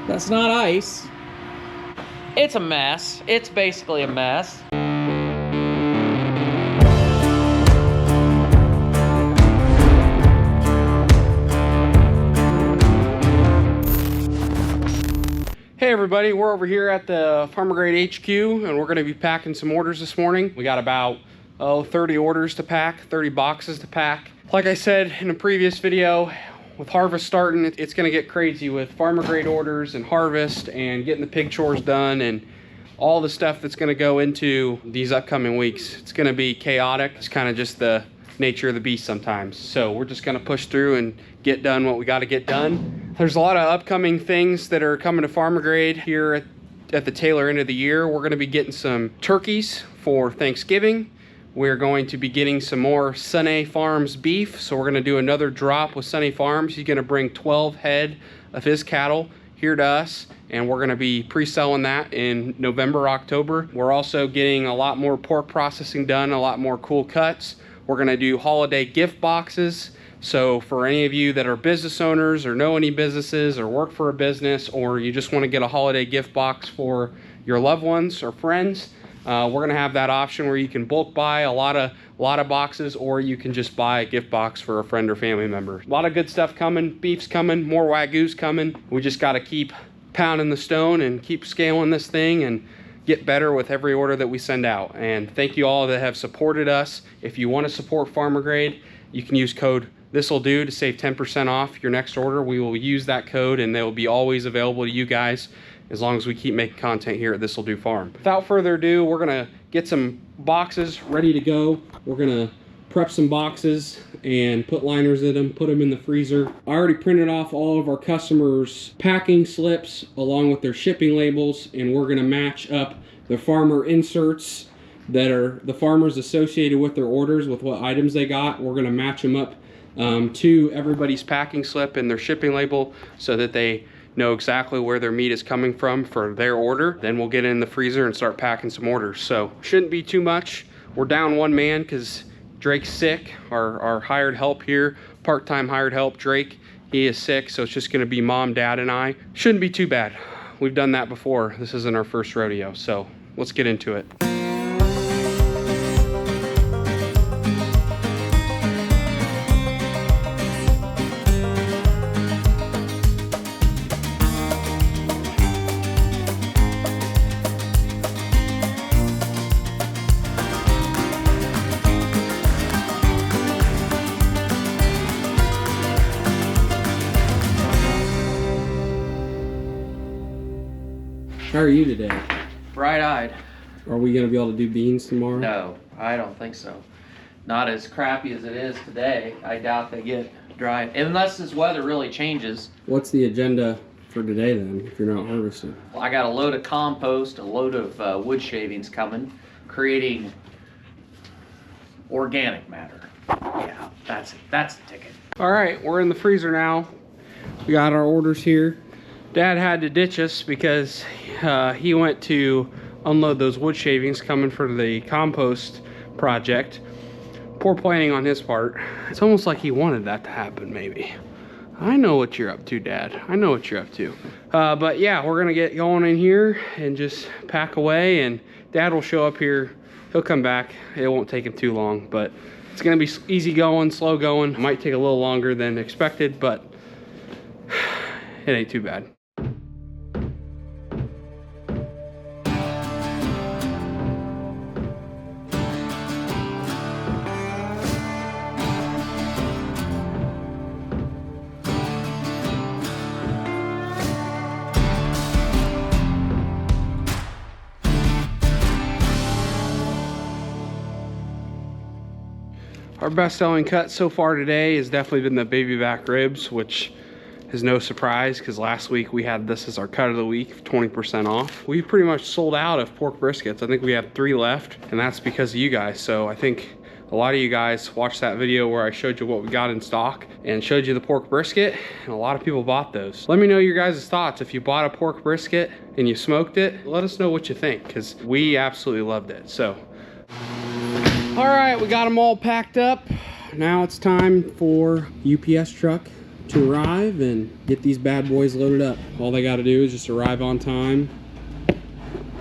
That's not ice. It's a mess. It's basically a mess. Hey everybody, we're over here at the Farmer Grade HQ and we're going to be packing some orders this morning. We got about 30 orders to pack, 30 boxes to pack. Like I said in a previous video, with harvest starting, it's going to get crazy with farmer grade orders and harvest and getting the pig chores done and all the stuff that's going to go into these upcoming weeks. It's going to be chaotic. It's kind of just the nature of the beast sometimes. So we're just going to push through and get done what we got to get done. There's a lot of upcoming things that are coming to farmer grade here at the tailor end of the year. We're going to be getting some turkeys for Thanksgiving. We're going to be getting some more Sunny Farms beef. So we're going to do another drop with Sunny Farms. He's going to bring 12 head of his cattle here to us, and we're going to be pre-selling that in November, October. We're also getting a lot more pork processing done, a lot more cool cuts. We're going to do holiday gift boxes. So for any of you that are business owners or know any businesses or work for a business, or you just want to get a holiday gift box for your loved ones or friends, we're going to have that option where you can bulk buy a lot of boxes, or you can just buy a gift box for a friend or family member. A lot of good stuff coming. Beef's coming, more Wagyu's coming. We just got to keep pounding the stone and keep scaling this thing and get better with every order that we send out. And thank you all that have supported us. If you want to support Farmer Grade, you can use code This'll do to save 10% off your next order. We will use that code and they will be always available to you guys as long as we keep making content here at This'll Do Farm. Without further ado, we're gonna get some boxes ready to go. We're gonna prep some boxes and put liners in them, put them in the freezer. I already printed off all of our customers' packing slips along with their shipping labels, and we're gonna match up the farmer inserts that are the farmers associated with their orders with what items they got. We're gonna match them up to everybody's packing slip and their shipping label so that they know exactly where their meat is coming from for their order. Then we'll get it in the freezer and start packing some orders. So shouldn't be too much. We're down one man because Drake's sick. Our hired help here, part-time hired help, Drake, he is sick. So it's just gonna be mom, dad, and I. Shouldn't be too bad. We've done that before. This isn't our first rodeo. So let's get into it. How are you today? Bright-eyed. Are we gonna be able to do beans tomorrow? No, I don't think so. Not as crappy as it is today. I doubt they get dry, unless this weather really changes. What's the agenda for today then, if you're not harvesting? Well, I got a load of compost, a load of wood shavings coming, creating organic matter. Yeah, that's it. That's the ticket. All right, we're in the freezer now. We got our orders here. Dad had to ditch us because he went to unload those wood shavings coming for the compost project. Poor planning on his part. It's almost like he wanted that to happen, maybe. I know what you're up to, Dad. I know what you're up to. But yeah, we're gonna get going in here and just pack away, and Dad will show up here. He'll come back. It won't take him too long, but it's gonna be easy going, slow going. It might take a little longer than expected, but it ain't too bad. Our best-selling cut so far today has definitely been the baby back ribs, which is no surprise because last week we had this as our cut of the week, 20% off. We've pretty much sold out of pork briskets. I think we have 3 left, and that's because of you guys. So I think a lot of you guys watched that video where I showed you what we got in stock and showed you the pork brisket, and a lot of people bought those. Let me know your guys' thoughts. If you bought a pork brisket and you smoked it, let us know what you think, because we absolutely loved it. So all right, we got them all packed up. Now it's time for UPS truck to arrive and get these bad boys loaded up. All they got to do is just arrive on time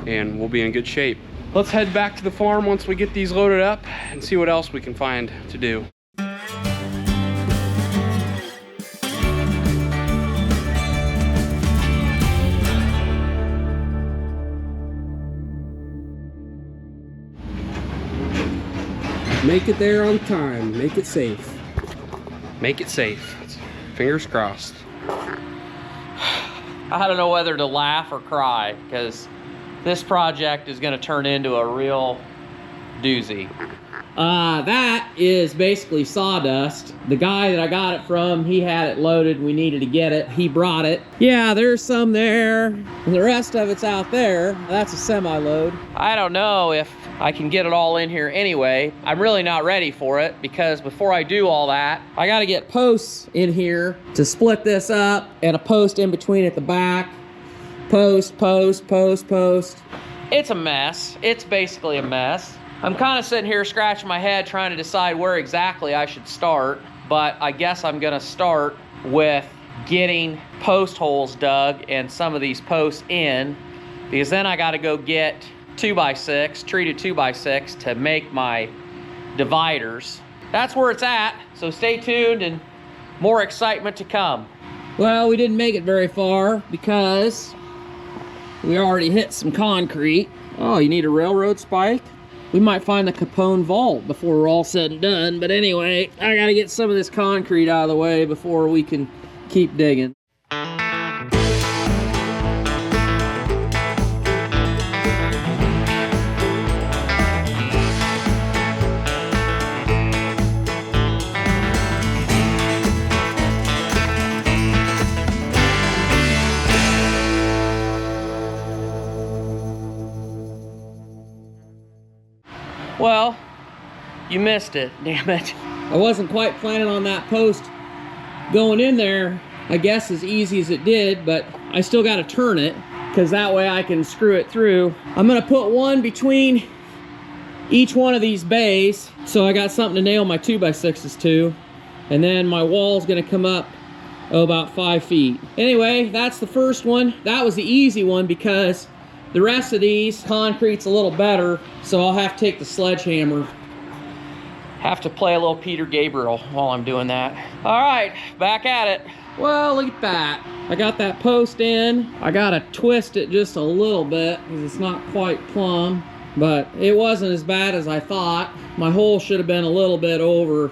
and we'll be in good shape. Let's head back to the farm once we get these loaded up and see what else we can find to do. Make it there on time. Make it safe. Make it safe. Fingers crossed. I don't know whether to laugh or cry because this project is going to turn into a real doozy. That is basically sawdust. The guy that I got it from, he had it loaded. We needed to get it. He brought it. Yeah, there's some there. And the rest of it's out there. That's a semi-load. I don't know if I can get it all in here anyway. I'm really not ready for it because before I do all that, I got to get posts in here to split this up and a post in between at the back. Post, post, post, post. It's a mess. It's basically a mess. I'm kind of sitting here scratching my head trying to decide where exactly I should start, but I guess I'm gonna start with getting post holes dug and some of these posts in, because then I gotta go get 2x6, treated 2x6 to make my dividers. That's where it's at, so stay tuned and more excitement to come. Well, we didn't make it very far because we already hit some concrete. Oh, you need a railroad spike? We might find the Capone vault before we're all said and done. But anyway, I gotta get some of this concrete out of the way before we can keep digging. Well, you missed it, damn it. I wasn't quite planning on that post going in there, I guess, as easy as it did, but I still got to turn it because that way I can screw it through. I'm going to put one between each one of these bays, so I got something to nail my 2x6s to, and then my wall's going to come up about 5 feet. Anyway, that's the first one. That was the easy one because the rest of these, concrete's a little better, so I'll have to take the sledgehammer. Have to play a little Peter Gabriel while I'm doing that. All right, back at it. Well, look at that. I got that post in. I gotta twist it just a little bit because it's not quite plumb, but it wasn't as bad as I thought. My hole should have been a little bit over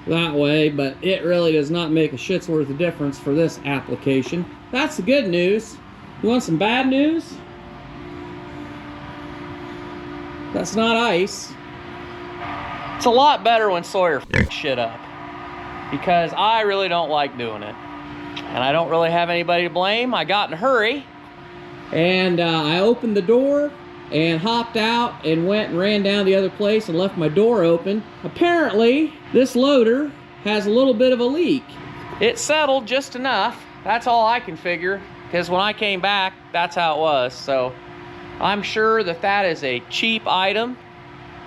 that way, but it really does not make a shit's worth of difference for this application. That's the good news. You want some bad news? That's not ice. It's a lot better when Sawyer f***s shit up because I really don't like doing it. And I don't really have anybody to blame. I got in a hurry and I opened the door and hopped out and went and ran down the other place and left my door open. Apparently, this loader has a little bit of a leak. It settled just enough. That's all I can figure because when I came back, that's how it was. So I'm sure that that is a cheap item,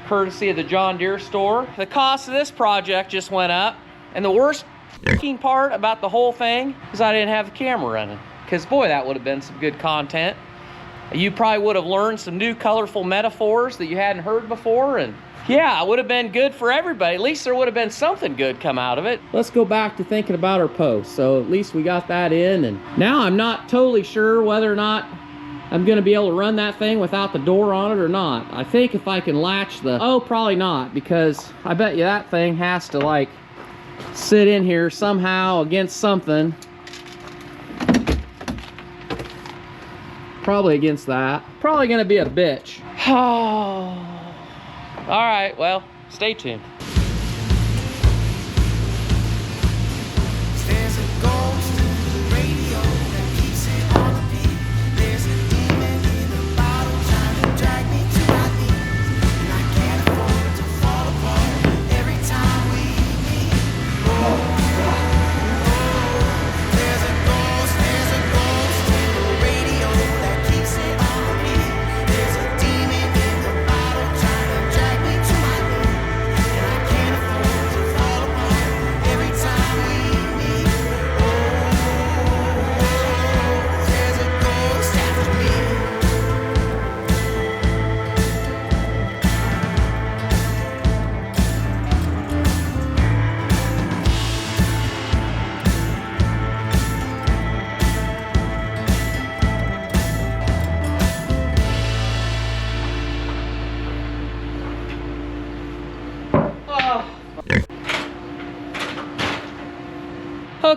courtesy of the John Deere store. The cost of this project just went up, and the worst part about the whole thing is I didn't have the camera running, because boy, that would have been some good content. You probably would have learned some new colorful metaphors that you hadn't heard before, and yeah, it would have been good for everybody. At least there would have been something good come out of it. Let's go back to thinking about our post. So at least we got that in, and now I'm not totally sure whether or not I'm gonna be able to run that thing without the door on it or not. I think if I can latch the, oh, probably not, because I bet you that thing has to like sit in here somehow against something. Probably against that. Probably gonna be a bitch. Oh. All right, well, stay tuned.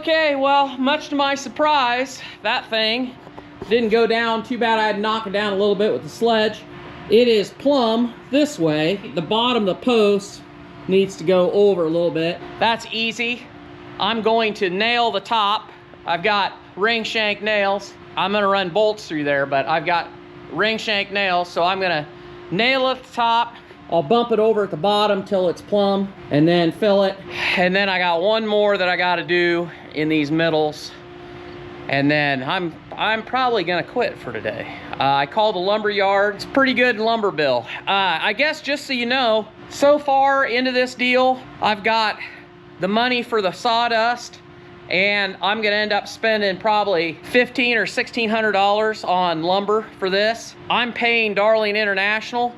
Okay, well, much to my surprise, that thing didn't go down. Too bad I had to knock it down a little bit with the sledge. It is plumb this way. The bottom of the post needs to go over a little bit. That's easy. I'm going to nail the top. I've got ring shank nails. I'm gonna run bolts through there, but I've got ring shank nails, so I'm gonna nail at the top. I'll bump it over at the bottom till it's plumb and then fill it. And then I got one more that I gotta do in these middles. And then I'm probably gonna quit for today. I called the lumber yard. It's pretty good lumber bill. I guess just so you know, so far into this deal, I've got the money for the sawdust, and I'm gonna end up spending probably $1,500 or $1,600 on lumber for this. I'm paying Darling International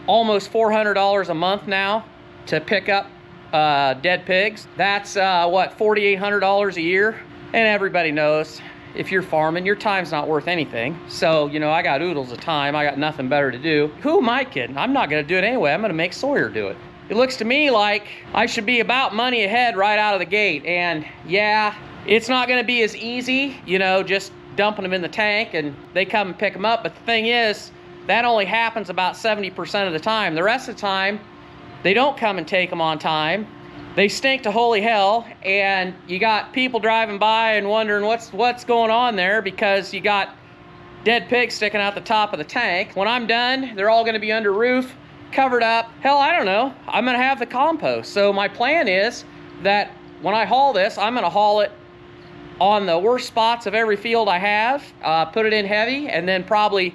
almost $400 a month now to pick up dead pigs. That's what, $4,800 a year? And everybody knows, if you're farming, your time's not worth anything. So, you know, I got oodles of time. I got nothing better to do. Who am I kidding? I'm not gonna do it anyway. I'm gonna make Sawyer do it. It looks to me like I should be about money ahead right out of the gate. And yeah, it's not gonna be as easy, you know, just dumping them in the tank and they come and pick them up. But the thing is, that only happens about 70% of the time. The rest of the time, they don't come and take them on time. They stink to holy hell, and you got people driving by and wondering what's going on there because you got dead pigs sticking out the top of the tank. When I'm done, they're all gonna be under roof, covered up. Hell, I don't know. I'm gonna have the compost. So my plan is that when I haul this, I'm gonna haul it on the worst spots of every field I have, put it in heavy, and then I'm probably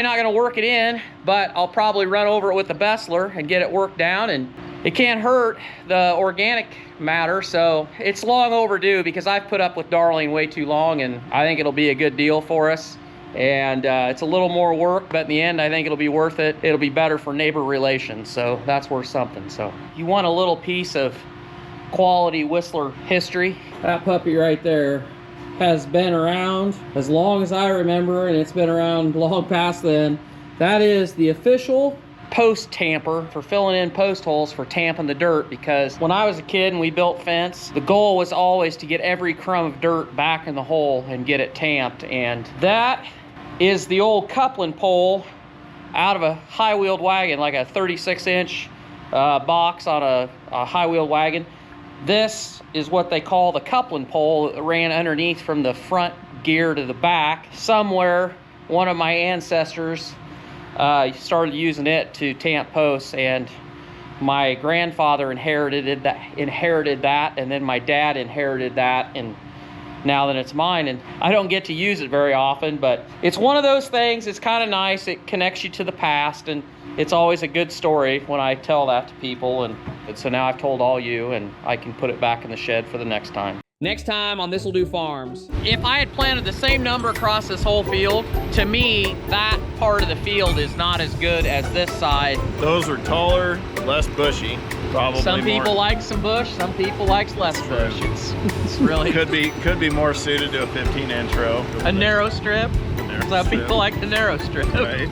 not gonna work it in, but I'll probably run over it with the Bessler and get it worked down, and it can't hurt the organic matter. So it's long overdue because I've put up with Darling way too long, and I think it'll be a good deal for us. And it's a little more work, but in the end, I think it'll be worth it. It'll be better for neighbor relations, so that's worth something. So you want a little piece of quality Whistler history? That puppy right there has been around as long as I remember, and it's been around long past then. That is the official post tamper for filling in post holes for tamping the dirt, because when I was a kid and we built fence, the goal was always to get every crumb of dirt back in the hole and get it tamped. And that is the old coupling pole out of a high-wheeled wagon, like a 36-inch box on a high-wheeled wagon. This is what they call the coupling pole that ran underneath from the front gear to the back. Somewhere, one of my ancestors started using it to tamp posts, and my grandfather inherited that, and then my dad inherited that, and now that it's mine. And I don't get to use it very often, but it's one of those things. It's kind of nice. It connects you to the past, and it's always a good story when I tell that to people. And so now I've told all you, and I can put it back in the shed for the next time. Next time on This'll Do Farms. If I had planted the same number across this whole field, to me, that part of the field is not as good as this side. Those are taller, less bushy. Probably some people like some bush, some people like less bush. It's really could be more suited to a 15-inch row. A narrow strip. Some people like the narrow strip. Right.